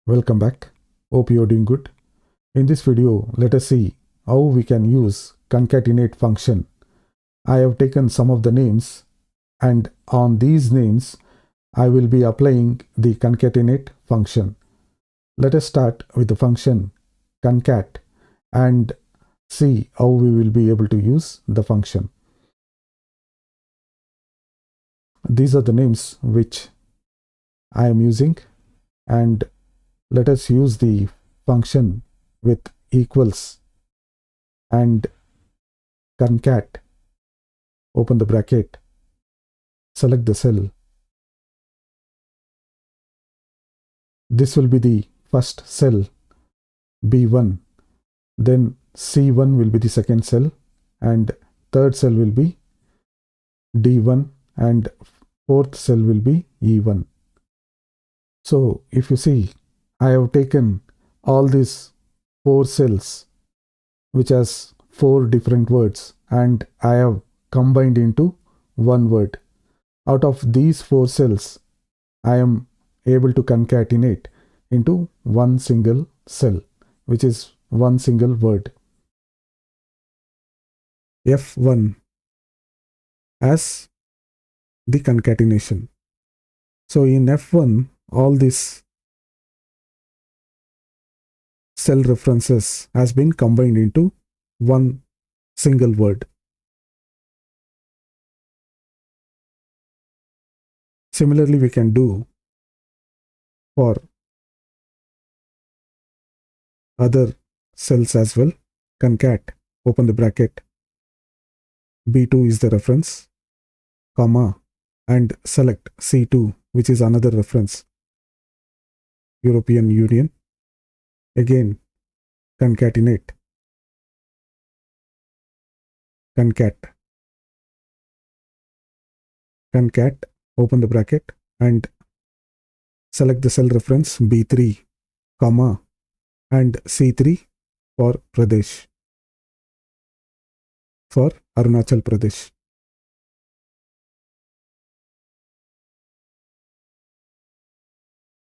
Welcome back. Hope you're doing good. In this video, let us see how we can use concatenate function. I have taken some of the names, and on these names, I will be applying the concatenate function. Let us start with the function concat and see how we will be able to use the function. These are the names which I am using, and let us use the function with equals and concat. Open the bracket, select the cell. This will be the first cell, B1. Then C1 will be the second cell, and third cell will be D1, and fourth cell will be E1. So if you see, I have taken all these 4 cells which has 4 different words, and I have combined into one word. Out of these 4 cells, I am able to concatenate into one single cell, which is one single word. F1 as the concatenation. So in F1, all these cell references has been combined into one single word. Similarly, we can do for other cells as well. Concat, open the bracket, B2 is the reference, comma, and select C2, which is another reference, European Union. Again, concatenate, concat, open the bracket, and select the cell reference B3, comma, and C3 for Pradesh, for Arunachal Pradesh.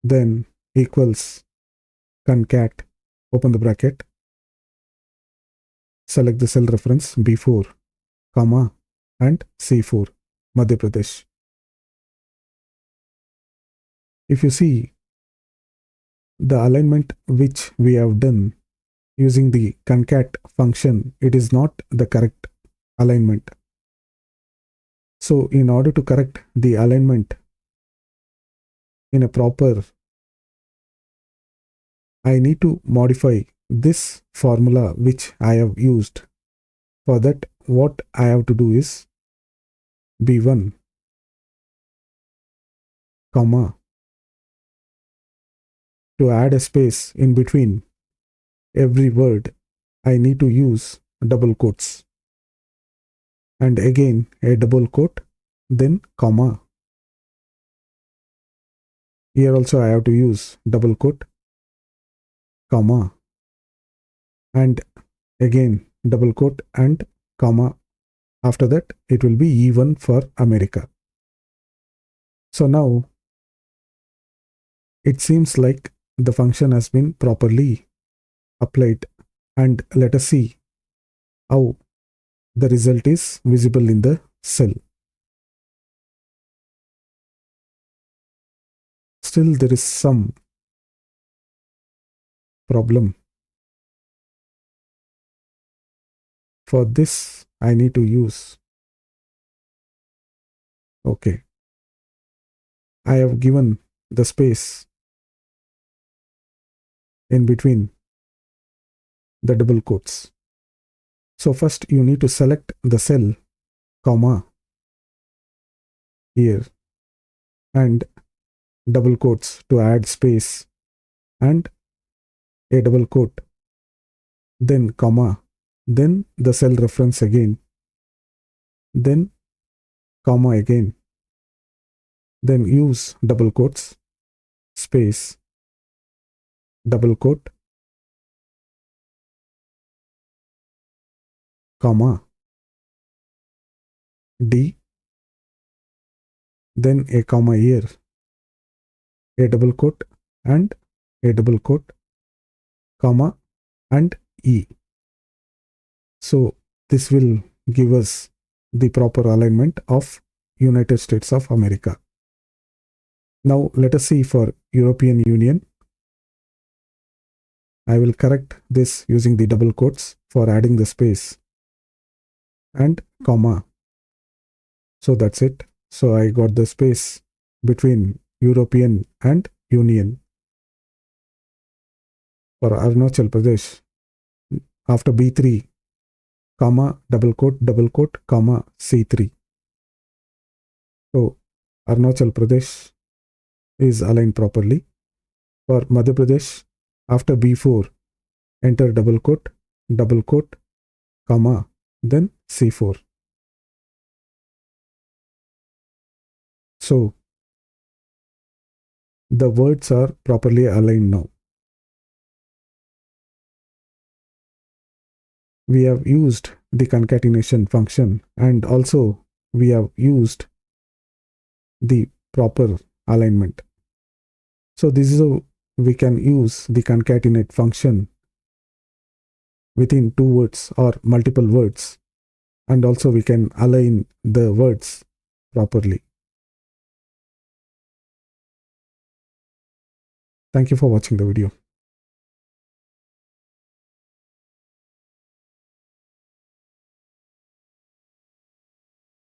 Then equals concat, open the bracket, select the cell reference B4, comma, and C4, Madhya Pradesh. If you see the alignment which we have done using the concat function, it is not the correct alignment. So in order to correct the alignment in a proper, I need to modify this formula which I have used. For that, what I have to do is B1, comma, to add a space in between every word, I need to use double quotes, and again a double quote, then comma. Here also I have to use double quote, comma, and again double quote and comma. After that, it will be E1 for America. So now it seems like the function has been properly applied, and let us see how the result is visible in the cell. Still there is some problem. For this I need to use, okay, I have given the space in between the double quotes. So first you need to select the cell, comma, here, and double quotes to add space, and a double quote, then comma, then the cell reference again, then comma again, then use double quotes, space, double quote, comma, D, then a comma here, a double quote, and a double quote, comma, and E. So this will give us the proper alignment of United States of America. Now let us see for European Union. I will correct this using the double quotes for adding the space and comma. So that's it. So I got the space between European and Union. For Arunachal Pradesh, after B3, comma, double quote, comma, C3. So Arunachal Pradesh is aligned properly. For Madhya Pradesh, after B4, enter double quote, comma, then C4. So the words are properly aligned now. We have used the concatenation function, and also we have used the proper alignment. So this is how we can use the concatenate function within two words or multiple words, and also we can align the words properly. Thank you for watching the video.